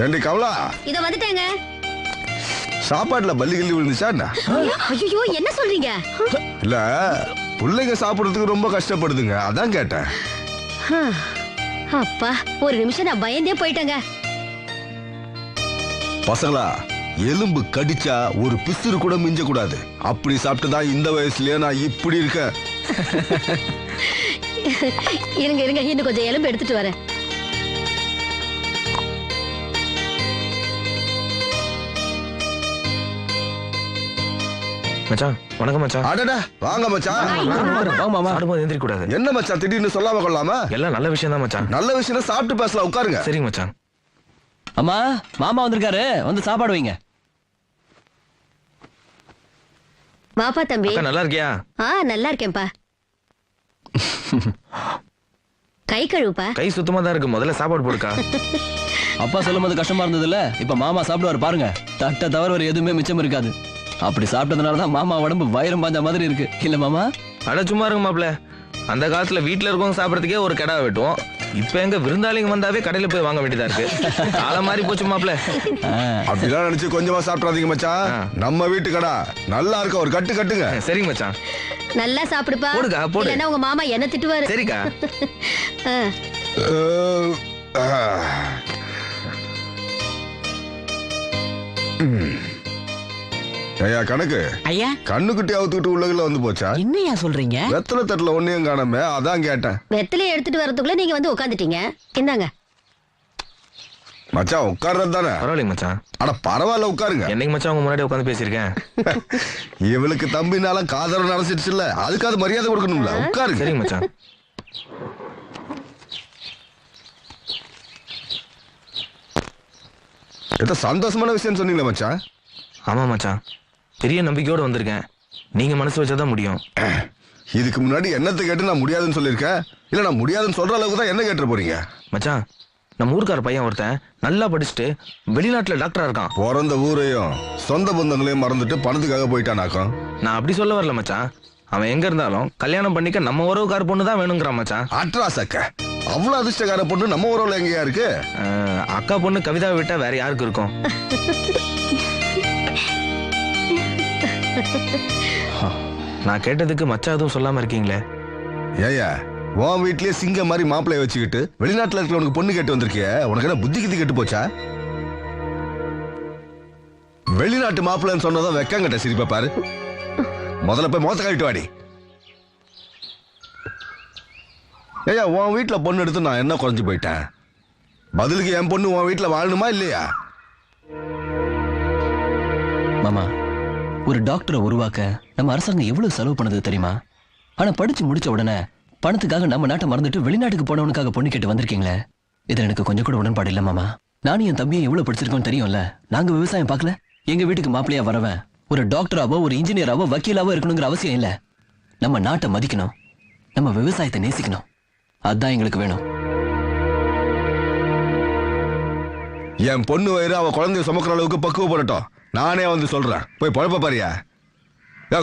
ஏண்டி கமலா, இத வந்துட்டேங்க. சாப்பாட்டுல பல்லி கிள்ளி விழுந்துச்சா என்ன? ஐயோ, என்ன சொல்றீங்க? இல்ல, பிள்ளைங்க சாப்பிடுறதுக்கு ரொம்ப கஷ்டப்படுதுங்க, அதான் கேட்டேன். அப்பா, ஒரு நிமிஷம் நான் பயந்தே போயிட்டேங்க. பசங்களா, எலும்பு கடிச்சா ஒரு பிசுறு கூட மிஞ்ச கூடாது. அப்படி சாப்பிட்டுதான் இந்த வயசுலயே நான் இப்படி இருக்கேன். இருங்க இருங்க, இன்னும் கொஞ்சம் எலும்பு எடுத்துட்டு வரேன். மச்சான், வணக்கம் மச்சான். அடடா, வாங்க மச்சான். வாங்க மாமா. சாப்பிடும்போது எந்திரிக்க கூடாது. என்ன மச்சான் திடீர்னு சொல்லாம கொள்ளாம? எல்லாம் நல்ல விஷயம் தான் மச்சான். நல்ல விஷயம், சாப்பிட்டு பேசலாம், உட்காருங்க. சரிங்க மச்சான். அம்மா, மாமா வந்திருக்காரு, வந்து சாப்பாடு வைங்க. வாப்பா தம்பி. நல்லா இருக்கியா? நல்லா இருக்கேன்பா. கை கழுவுப்பா. கை சுத்தமா தான் இருக்கு, முதல்ல சாப்பாடு போடுக்கா. அப்பா சொல்லும் போது கஷ்டமா இருந்தது இல்ல, இப்ப மாமா சாப்பிடுவாரு பாருங்க. தட்டை தவிர ஒரு எதுவுமே மிச்சம் இருக்காது. அப்படி சாப்பிட்டதுனாலதான் மாமா உடம்பு வைரம் பாஞ்ச மாதிரி இருக்கு இல்ல மாமா? அட சும்மா இருங்க மாப்ள. அந்த காலத்துல வீட்டுல இருக்கவங்க சாப்பிடறதுக்கே ஒரு கடை வெட்டுவோம். இப்ப எங்க விருந்தாளிங்க வந்தாவே கடையில போய் வாங்க வேண்டியதா இருக்கு. காலம் மாறி போச்சு மாப்ள. அப்படிலாம் நினைச்சு கொஞ்சமா சாப்பிடாதீங்க மச்சான். நம்ம வீட்டு கடை நல்லா இருக்க, ஒரு கட்டு கட்டுங்க. சரிங்க மச்சான். நல்லா சாப்பிடுப்பா. போடுக்கா, போடு. இல்லன்னா உங்க மாமா என்ன திட்டுவாரு. சரிக்கா. ஐயா கணக்கு, ஐயா கண்ணுக்குட்டி அவுத்துக்கிட்டு உள்ளதுல வந்து போச்சா? என்னையா சொல்றீங்க? வெத்தலை தட்டுல ஒன்னையும் காணாம, அதான் கேட்டேன். வெத்தலையை எடுத்துட்டு வரதுக்குள்ள நீங்க வந்து உட்காந்துட்டீங்க. இந்தாங்க மச்சான், உட்கார்றது தானே? பரவாயில்லைங்க மச்சான். அட பரவாயில்ல, உட்காருங்க. என்னைக்கு மச்சான் உங்க முன்னாடி உட்காந்து பேசியிருக்கேன். இவளுக்கு தம்பினால காதல் நடந்துடுச்சு இல்ல, அதுக்காவது மரியாதை கொடுக்கணும்ல, உட்காருங்க. சரிங்க மச்சான். ஏதோ சந்தோஷமான விஷயம் சொன்னீங்களா மச்சான்? ஆமா மச்சான், பெரிய நம்பிக்கையோட வந்திருக்கேன். நீங்க மனசு வச்சாதான் முடியும். இதுக்கு முன்னாடி என்னத்தை கேட்டு நான் முடியாதுன்னு சொல்லியிருக்கேன். இல்ல, நான் முடியாதுன்னு சொல்ற அளவுக்கு தான் என்ன கேட்டு போறீங்க? மச்சான், நம்ம ஊருக்கார பையன் ஒருத்தன் நல்லா படிச்சுட்டு வெளிநாட்டுல டாக்டரா இருக்கான். பிறந்த ஊரையும் சொந்த பந்தங்களையும் மறந்துட்டு பணத்துக்காக போயிட்டானாக்கும். நான் அப்படி சொல்ல வரல மச்சான். அவன் எங்க இருந்தாலும் கல்யாணம் பண்ணிக்க நம்ம உறவுக்கார பொண்ணு தான் வேணுங்கிறான் மச்சான். அட்ராசக்க, அவ்வளவு அதிர்ஷ்டக்கார பொண்ணு நம்ம உறவுல எங்கயா இருக்கு? அக்கா பொண்ணு கவிதாவை விட்டா வேற யாருக்கு இருக்கும்? நான் கேட்டதுக்கு மச்சா எதுவும் சொல்லாம இருக்கீங்களே. ஏயா, உன் வீட்லயே சிங்க மாதிரி மாப்பிள்ளைய வச்சுக்கிட்டு வெளிநாட்டுல இருக்கிறவனுக்கு பொண்ணு கேட்டு வந்திருக்கிய, உனக்கு என்ன புத்தி கித்தி கெட்டு போச்சா? வெளிநாட்டு மாப்பிள்ளைன்னு சொன்னதான் வெக்கங்கட்ட சிரிப்பா பாரு. முதல்ல போய் மோத்த கழிட்டு வாடி. ஏயா, உன் வீட்டுல பொண்ணு எடுத்து நான் என்ன குறைஞ்சு போயிட்டேன்? பதிலுக்கு என் பொண்ணு உன் வீட்டுல வாழணுமா இல்லையா? மாமா, ஒரு டாக்டரை உருவாக்க நம்ம அரசாங்கம் எவ்வளவு செலவு பண்ணது தெரியுமா? ஆனா படிச்சு முடிச்ச உடனே பணத்துக்காக நம்ம நாட்டை மறந்துட்டு வெளிநாட்டுக்கு போனவனுக்காக பொண்ணு கேட்டு வந்திருக்கீங்களே, இது எனக்கு கொஞ்சம் கூட உடன்பாடு இல்ல மாமா. நானும் என் தம்பியை எவ்வளவு படிச்சிருக்கோம் தெரியும்ல. நாங்க விவசாயம் பார்க்கல. எங்க வீட்டுக்கு மாப்பிள்ளையா வரவன் ஒரு டாக்டராவோ ஒரு இன்ஜினியராவோ வக்கீலாவோ இருக்கணுங்கிற அவசியம் இல்ல. நம்ம நாட்டை மதிக்கணும், நம்ம விவசாயத்தை நேசிக்கணும், அதுதான் எங்களுக்கு வேணும். என் பொண்ணு வயிறு அவ குழந்தைய சுமக்கிற அளவுக்கு பக்குவப்படட்டும். நானே வந்து சொல்றேன், போய் பழப்ப பாரியா.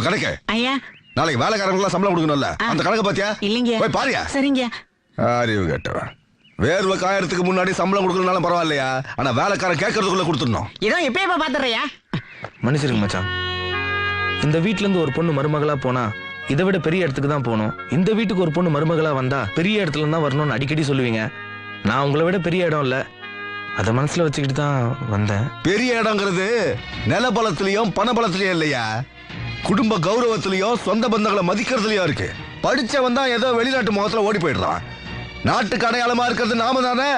கணக்கு ஐயா, நாளைக்கு வேலைக்காரங்களுக்கு சம்பளம் கொடுக்கணும்ல, அந்த கணக்கு பாத்தியா? இல்லைங்க. போய் பாரியா. சரிங்க. அறிவு கேட்டவன். வேர்வை காயறதுக்கு முன்னாடி சம்பளம் கொடுக்கணும்னாலும் பரவாயில்லையா, ஆனா வேலைக்காரன் கேட்கறதுக்குள்ள கொடுத்துடணும். இதோ எப்ப பாத்துறியா? மனுஷருக்கு மச்சான், இந்த வீட்டுல இருந்து ஒரு பொண்ணு மருமகளா போனா இதை விட பெரிய இடத்துக்கு தான் போகணும். இந்த வீட்டுக்கு ஒரு பொண்ணு மருமகளா வந்தா பெரிய இடத்துல தான் வரணும்னு அடிக்கடி சொல்லுவீங்க. நான் உங்களை விட பெரிய இடம் இல்ல, அத மனசுல வச்சுக்கிட்டு தான் வந்தேன். பெரிய இடங்கிறது நிலபலத்திலயும் பணபலத்திலயும் இல்லையா, குடும்ப கௌரவத்திலயும் சொந்த பந்தங்களை மதிக்கிறதுலயும் இருக்கு. படிச்சவன் தான் ஏதோ வெளிநாட்டு முகத்துல ஓடி போயிடுறான். நாட்டுக்கு அடையாளமா இருக்கிறது நாம தானே.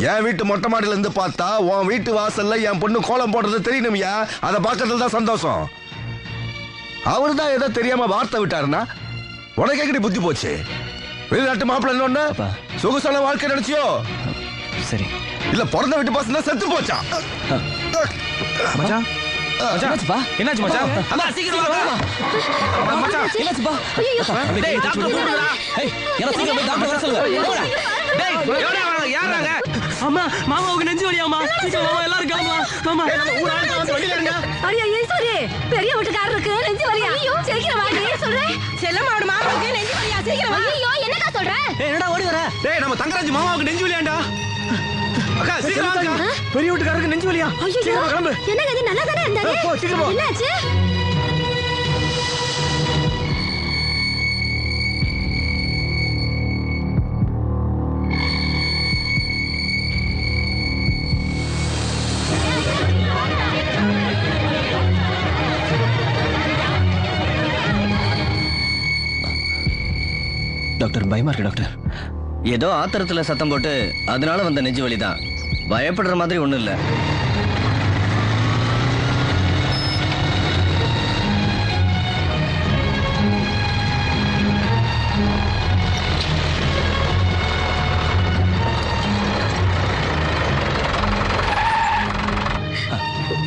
என் வீட்டு மொட்டை மாடியில இருந்து பார்த்தா உன் வீட்டு வாசல்ல என் பொண்ணு கோலம் போடுறது தெரியணும்யா, அதை பார்க்கறதுல தான் சந்தோஷம். அவரு தான் ஏதோ தெரியாம வார்த்தை விட்டாருன்னா உனக்கு எப்படி புத்தி போச்சு? வெளிநாட்டு மாப்பிள்ள என்னொன்னு சொகுசான வாழ்க்கை நினைச்சியோ? சரி, இல்ல பிறந்த வீட்டு பசங்க செத்து போச்சா? மச்சான், என்னாச்சுப்பா? என்னாச்சு மச்சான்? அம்மா சீக்கிரம் வாங்க. மச்சான், என்னாச்சுப்பா? டேய் டாக்டர் கூப்பிடுடா. ஏய், யாரோ சீக்கிரம் போய் டாக்டர் வர சொல்லுங்க. டேய் எவனே வராங்க? யாராங்க? அம்மா, மாமாவுக்கு நெஞ்சு வலியாமா? சீக்கிரம் மாமா எல்லாரும் கிளம்புங்க. மாமா, ஊர் ஆளுங்க வந்து வெளியில இருங்க. அடியா ஈஸ்வரி, பெரிய வீட்டுக்காரருக்கு நெஞ்சு வலியா? ஐயோ, சீக்கிரம் வாடி சொல்றேன். செல்லம்மாவோட மாமாவுக்கு நெஞ்சு வலியா? சீக்கிரம் வா. ஐயோ, என்னக்கா சொல்ற? என்னடா ஓடி வர? டேய் நம்ம தங்கராஜ் மாமாவுக்கு நெஞ்சு வலியாண்டா. அக்கா சீக்கிரம் வாங்க. பெரிய வீட்டுக்காரருக்கு நெஞ்சு வலியா ஐயோ சீக்கிரம் கிளம்பு என்னங்க இது நல்லா தானே இருந்தாரு போ, சீக்கிரம் போ. என்னாச்சு டாக்டர் பயமா இருக்கு டாக்டர். ஏதோ ஆத்திரத்துல சத்தம் போட்டு அதனால வந்த நெஞ்சு வலி தான். பயப்படுற மாதிரி ஒண்ணும் இல்ல.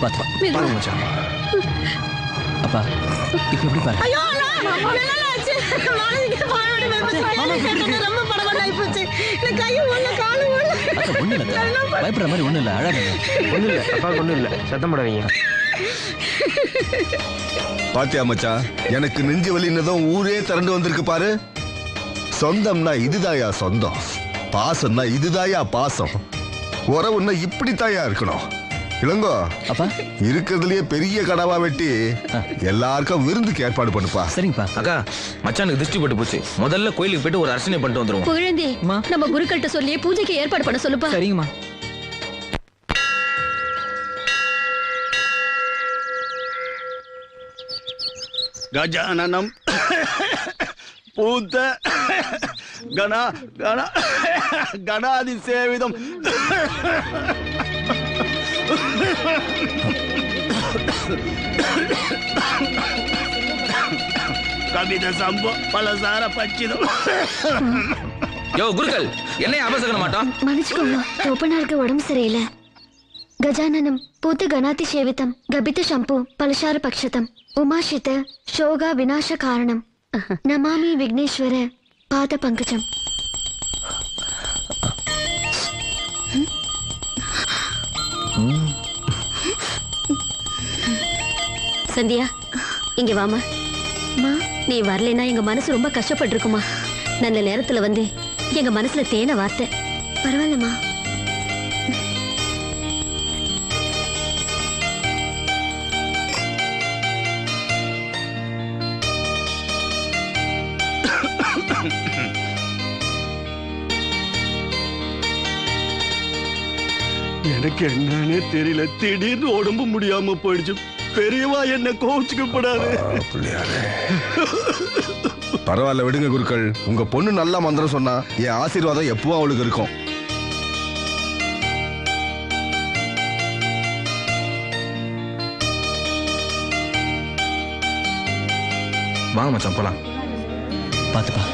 பாத்து பாருங்க மச்சான். அப்பா இப்ப எப்படி பாரு. ஐயோ என்னாச்சு மாலதிக்கு பாயோட வெப்பத்தை ரொம்ப படபடாய் போச்சு. இந்த கை உள்ள காலு உள்ள அக்கா ஒண்ணு இல்ல, பயப்படுற மாதிரி ஒண்ணு இல்ல, அழாதீங்க. ஒண்ணும் இல்ல அப்பாவுக்கு ஒண்ணும் இல்ல, சத்தம் போடாதீங்க. பாத்தியா மச்சான், எனக்கு நெஞ்சு வலின்னதும் ஊரே திரண்டு வந்திருக்கு பாரு. சொந்தம்னா இதுதாயா சொந்தம், பாசம்னா இதுதாயா பாசம், உறவுன்னா இப்படித்தாயா இருக்கணும். இளங்கோ அப்பா இருக்கிறதுலயே பெரிய கடவா வெட்டி எல்லாருக்கும் விருந்துக்கு ஏற்பாடு பண்ணுப்பா. சரிங்கப்பா. அக்கா மச்சானுக்கு திருஷ்டி பட்டு போச்சு. முதல்ல கோயிலுக்கு போயிட்டு ஒரு அர்ச்சனை பண்ணிட்டு வந்துருவோம். புகழேந்தி நம்ம குருக்கள்கிட்ட சொல்லி பூஜைக்கு ஏற்பாடு பண்ண சொல்லுப்பா. சரிங்கம்மா. கஜானனம் பூத்த கணா கணா கணாதி சேவிதம் கவித சம்போ பலசார பச்சிதம். யோ குருக்கள், என்னைய அபசகன மாட்டோம். மன்னிச்சுக்கோங்க, தோப்பனாருக்கு உடம்பு சரியில்லை. கஜானனம் பூத்த கணாதி சேவிதம் கபித சம்பு பலசார பக்ஷதம் உமாஷித ஷோகா விநாச காரணம் நமாமி விக்னேஸ்வர பாத பங்கஜம். சந்தியா இங்க வாமா. நீ வரலைன்னா எங்க மனசு ரொம்ப கஷ்டப்பட்டு இருக்குமா. நல்ல நேரத்துல வந்து எங்க மனசுல தேனை வார்த்தை. பரவாயில்லம்மா. எனக்கு என்னன்னே தெரியல, திடீர்னு உடம்பு முடியாம போயிடுச்சு. பெரியவா என்ன கோச்சுக்கப்படாது. பரவாயில்ல விடுங்க குருக்கள், உங்க பொண்ணு நல்ல மந்திரம் சொன்னா என் ஆசீர்வாதம் எப்பவும் அவளுக்கு இருக்கும். வாங்க மச்சான் போலாம். பாத்துப்பா.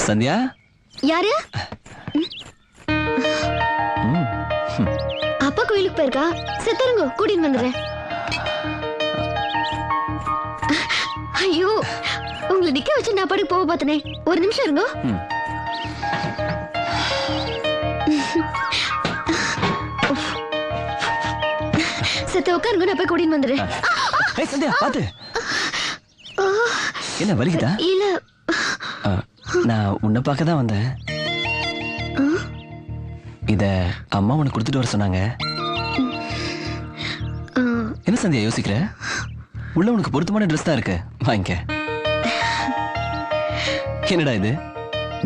சந்தியா யாரு? அப்பா கோயிலுக்கு போயிருக்கா. செத்தருங்க கூட்டிட்டு வந்துடுறேன். ஐயோ உங்களை நிக்க வச்சு நான் பாட்டுக்கு போக பார்த்தனே. ஒரு நிமிஷம் இருங்க. செத்த உட்காருங்க, நான் போய் கூட்டிட்டு வந்துடுறேன். ஏய் சந்தியா பாத்து. என்ன வலிக்குதா? இல்ல நான் உன்னை பார்க்க தான் வந்தேன். இத அம்மா உனக்கு கொடுத்துட்டு வர சொன்னாங்க. என்ன சந்தியா யோசிக்கிற? உள்ள உனக்கு பொருத்தமான ட்ரெஸ் தான் இருக்கு, வாங்கிக்க. என்னடா இது,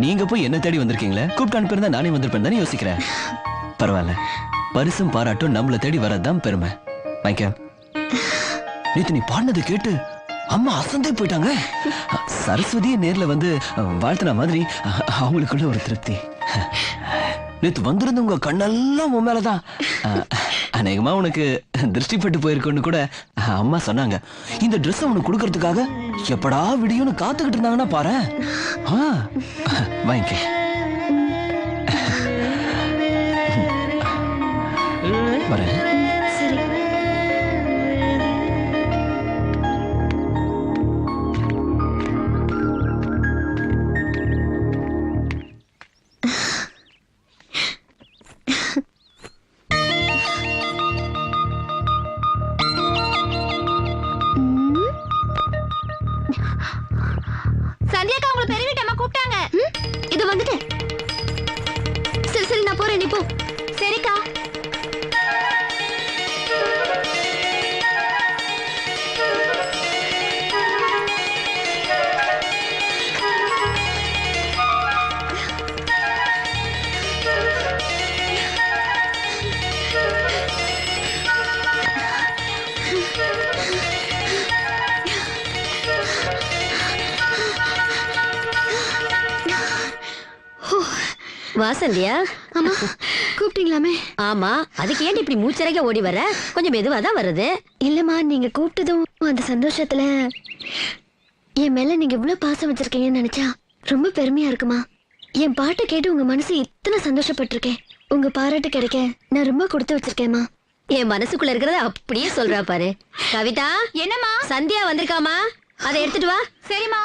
நீங்க போய் என்ன தேடி வந்திருக்கீங்களே, கூப்பிட்டு அனுப்பியிருந்தா நானே வந்திருப்பேன் தானே யோசிக்கிறேன். பரவாயில்ல, பரிசும் பாராட்டும் நம்மள தேடி வரதுதான் பெருமை. வாங்கிக்க. நேத்து நீ பாடினதை கேட்டு அம்மா அசந்தே போயிட்டாங்க. சரஸ்வதியை நேர்ல வந்து வாழ்த்தின மாதிரி அவங்களுக்குள்ள ஒரு திருப்தி. நேத்து வந்திருந்தவங்க கண்ணெல்லாம் உன் மேலதான். அநேகமா உனக்கு திருஷ்டிப்பட்டு போயிருக்குன்னு கூட அம்மா சொன்னாங்க. இந்த ட்ரெஸ் உனக்கு கொடுக்கறதுக்காக எப்படா விடியும்னு காத்துக்கிட்டு இருந்தாங்கன்னா பாரு. வாங்கிக்க. வரேன். சரி. வா சந்தியா. அம்மா கூப்பிட்டீங்களாமே? ஆமா, அதுக்கு ஏன் இப்படி மூச்சரைக்க ஓடி வர? கொஞ்சம் மெதுவா தான் வருது. இல்லம்மா, நீங்க கூப்பிட்டதும் அந்த சந்தோஷத்துல என் மேல நீங்க இவ்வளவு பாசம் வச்சிருக்கீங்கன்னு நினைச்சா ரொம்ப பெருமையா இருக்குமா. என் பாட்டை கேட்டு உங்க மனசு இத்தனை சந்தோஷப்பட்டிருக்கேன். உங்க பாராட்டு கிடைக்க நான் ரொம்ப கொடுத்து வச்சிருக்கேம்மா. என் மனசுக்குள்ள இருக்கிறத அப்படியே சொல்றா பாரு. கவிதா, என்னம்மா? சந்தியா வந்திருக்காமா, அதை எடுத்துட்டு வா. சரிம்மா.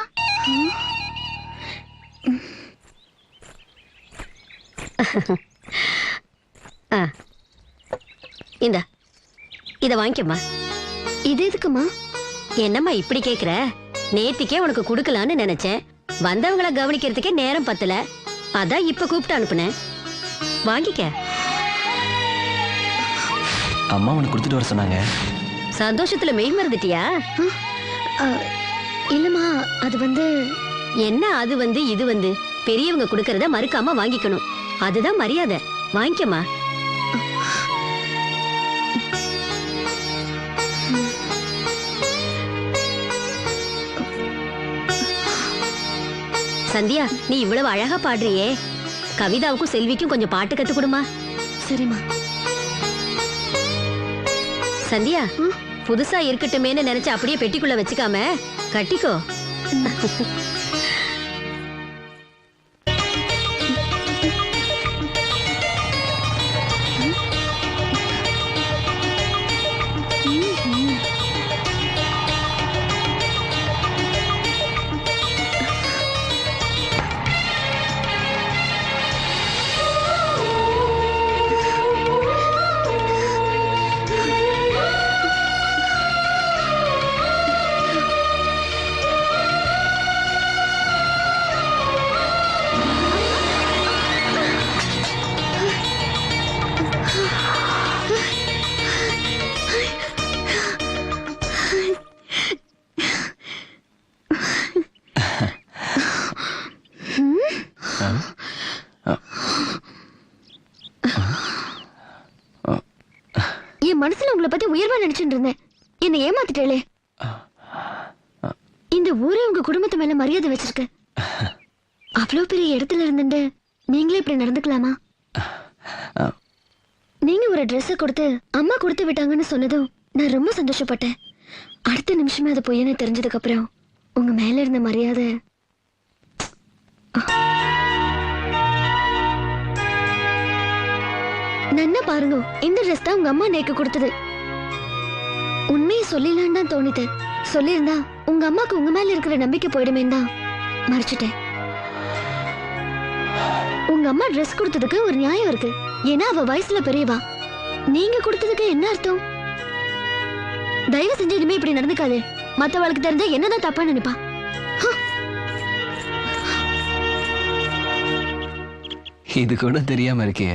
இந்த இத வாங்கிக்கம்மா. இது எதுக்குமா? என்னம்மா இப்படி கேக்குற? நேத்திக்கே உனக்கு குடுக்கலான்னு நினைச்சேன். வந்தவங்கள கவனிக்கிறதுக்கே நேரம் பத்தல. அதான் இப்ப கூப்பிட்டு அனுப்புனேன். வாங்கிக்க. அம்மா உனக்கு கொடுத்துட்டு வர சொன்னாங்க. சந்தோஷத்துல மெய் மறந்துட்டியா? இல்லம்மா, அது வந்து என்ன அது வந்து இது வந்து பெரியவங்க கொடுக்கறத மறுக்காம வாங்கிக்கணும். அதுதான் மரியாதை. வாங்கிக்கம்மா. சந்தியா, நீ இவ்வளவு அழகா பாடுறியே, கவிதாவுக்கும் செல்விக்கும் கொஞ்சம் பாட்டு கத்து கொடுமா. சரிம்மா. சந்தியா, புதுசா இருக்கட்டுமேன்னு நினைச்சு அப்படியே பெட்டிக்குள்ள வச்சுக்காம கட்டிக்கோ. என் மனசுல உங்களை பத்தி உயர்வா நினைச்சுட்டு இருந்தேன். என்னை ஏமாத்திட்டே. இந்த ஊரே உங்க குடும்பத்து மேல மரியாதை வச்சிருக்கு. அவ்வளவு பெரிய இடத்துல இருந்துட்டு நீங்களே இப்படி நடந்துக்கலாமா? நீங்க ஒரு ட்ரெஸ் கொடுத்து அம்மா கொடுத்து விட்டாங்கன்னு சொன்னதும் நான் ரொம்ப சந்தோஷப்பட்டேன். அடுத்த நிமிஷமே அது பொய்யன்னு தெரிஞ்சதுக்கு அப்புறம் உங்க மேல இருந்த மரியாதை. நன்னா பாருங்க, இந்த ட்ரெஸ் தான் உங்க அம்மா நேக்கு கொடுத்தது. உண்மையை சொல்லிடலான்னு தான் தோணிது. சொல்லியிருந்தா உங்க அம்மாக்கு உங்க மேல இருக்கிற நம்பிக்கை போயிடுமே தான் மறைச்சிட்டேன். உங்க அம்மா ட்ரெஸ் கொடுத்ததுக்கு ஒரு நியாயம் இருக்கு. ஏன்னா அவ வயசுல பெரியவா. நீங்க கொடுத்ததுக்கு என்ன அர்த்தம்? தயவு செஞ்சு இனிமே இப்படி நடந்துக்காது. மத்தவளுக்கு தெரிஞ்சா என்னதான் தப்பா நினைப்பா. இது கூட தெரியாம இருக்கே.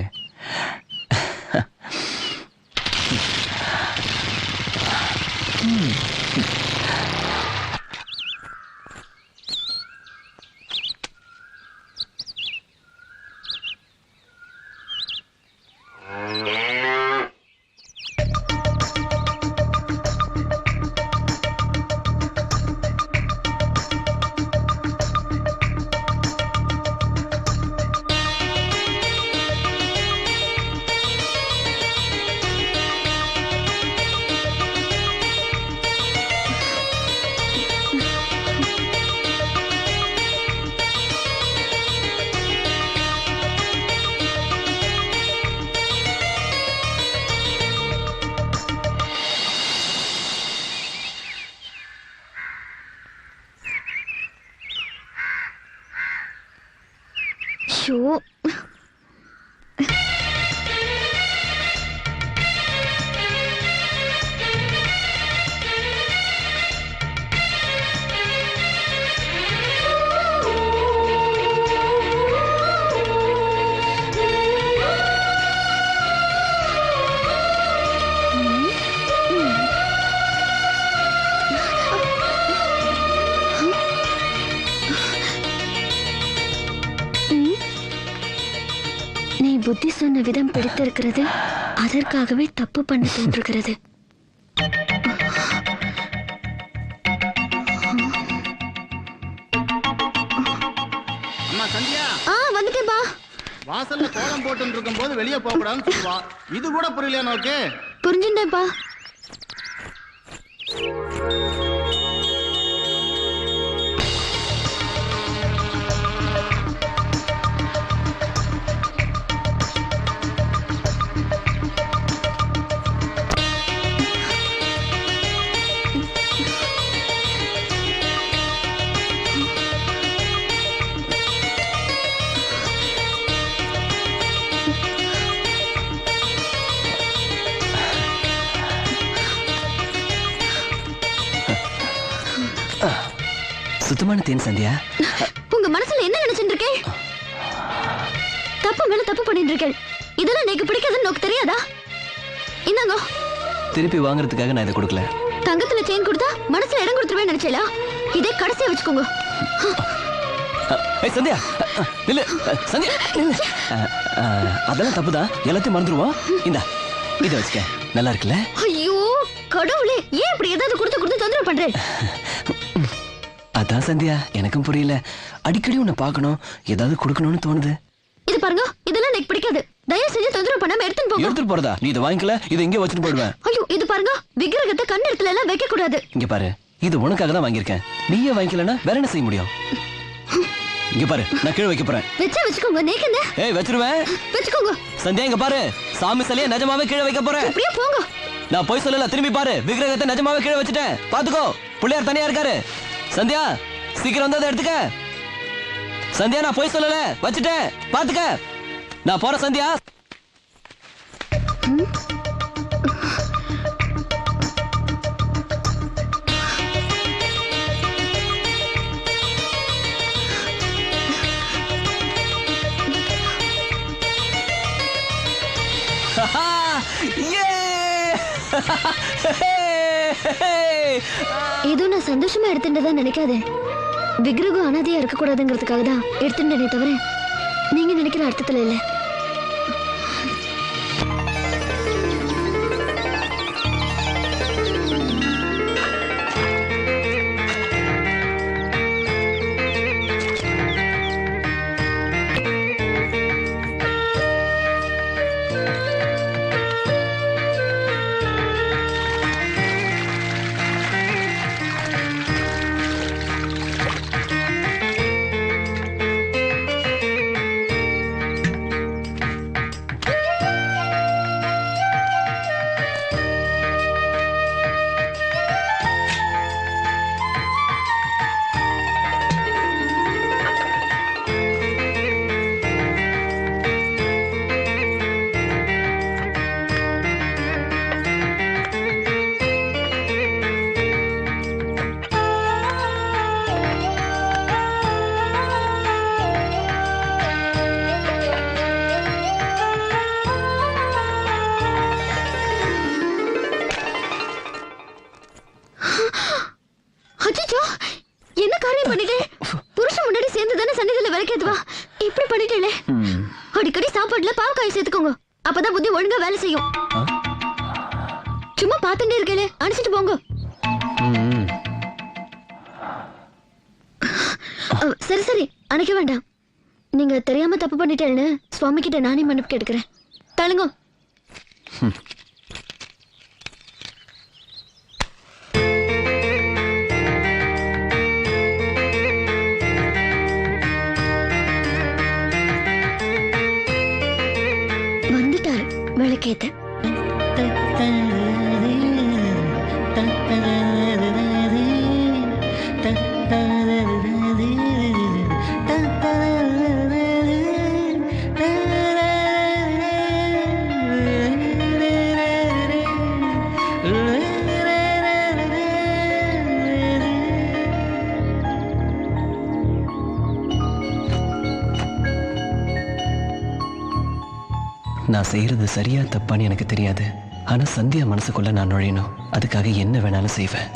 ஷோ, நீ புத்தி சொன்ன விதம் பிடித்திருக்கிறது. அதற்காகவே தப்பு பண்ண தோன்றுகிறது. அம்மா சந்தியா, வந்துட்டேன்பா. வாசல்ல கோலம் போட்டு இருக்கும் போது வெளியே போக கூடாதுன்னு சொல்லுவா. இது கூட புரியலையா நோக்கு? புரிஞ்சுட்டேன்ப்பா. சுத்தமான தேன் சந்தியா. உங்க மனசுல என்ன நினைச்சிட்டு இருக்கேன்? தப்பு மேல தப்பு பண்ணிட்டு இருக்கேன். இதெல்லாம் எனக்கு பிடிக்காதுன்னு நோக்கு தெரியாதா? இந்தாங்க. திருப்பி வாங்குறதுக்காக நான் இதை கொடுக்கல. தங்கத்துல செயின் கொடுத்தா மனசுல இடம் கொடுத்துருவேன் நினைச்சேலா? இதே கடைசியா வச்சுக்கோங்க. ஏய் சந்தியா, நில்லு. சந்தியா நில்லு. அதெல்லாம் தப்புதான், எல்லாத்தையும் மறந்துடுவோம். இந்தா இதை வச்சுக்க, நல்லா இருக்குல்ல? ஐயோ கடவுளே, ஏன் இப்படி ஏதாவது கொடுத்து தொந்தரவு பண்றேன்? அதான் சந்தியா, எனக்கும் புரியல. அடிக்கடி உன்னை பார்க்கணும், ஏதாவது கொடுக்கணும்னு தோணுது. இது பாருங்க, இதெல்லாம் எனக்கு பிடிக்காது. தயவு செஞ்சு தொந்தரவு பண்ணாம எடுத்துட்டு போங்க. எடுத்துட்டு போறதா? நீ இதை வாங்கிக்கல, இதை இங்கே வச்சுட்டு போயிடுவேன். ஐயோ இது பாருங்க, விக்கிரகத்தை கண்ணு இடத்துல எல்லாம் வைக்க கூடாது. இங்க பாரு, இது உனக்காக தான் வாங்கியிருக்கேன். நீயே வாங்கிக்கலன்னா வேற என்ன செய்ய முடியும்? இங்க பாரு, நான் கீழே வைக்க போறேன். வச்சுக்கோங்க. நேக்கங்க. ஏய் வச்சிருவேன். வச்சுக்கோங்க. சந்தியா இங்க பாரு, சாமி சிலையை நிஜமாவே கீழே வைக்க போறேன். அப்படியே போங்க. நான் போய் சொல்லல, திரும்பி பாரு, விக்கிரகத்தை நிஜமாவே கீழே வச்சுட்டேன். பாத்துக்கோ, பிள்ளையார் தனியா இருக்காரு. சந்தியா சீக்கிரம் வந்து அதை எடுத்துக்க. சந்தியா நான் போய் சொல்லல, வச்சுட்டேன், பாத்துக்க. நான் போறேன் சந்தியா. ஏதோ நான் சந்தோஷமா எடுத்துட்டதா நினைக்காதே. விக்கிரகம் அனாதையா இருக்க கூடாதுங்கிறதுக்காக தான் எடுத்துட்டேனே தவிர நீங்க நினைக்கிற அர்த்தத்துல இல்ல. என்ன காரியம் பண்ணிட்டே? புருஷன் முன்னாடி சேர்ந்து தானே சன்னிதில விளக்கேத்துவா. இப்படி பண்ணிட்டேளே. அடிக்கடி சாப்பாடுல பாவக்காய் சேர்த்துக்கோங்க, அப்பதான் புத்தி ஒழுங்கா வேலை செய்யும். சும்மா பாத்துட்டே இருக்கேளே, அனுப்பிச்சிட்டு போங்க. சரி சரி, அணைக்க வேண்டாம். நீங்க தெரியாம தப்பு பண்ணிட்டேன்னு சுவாமி கிட்ட நானே மன்னிப்பு கேட்டுக்கிறேன். தள்ளுங்க. வந்துட்டாரு விளக்கேத்த. நான் செய்யறது சரியா தப்பான்னு எனக்கு தெரியாது. ஆனா சந்தியா மனசுக்குள்ள நான் நுழையணும். அதுக்காக என்ன வேணாலும் செய்வேன்.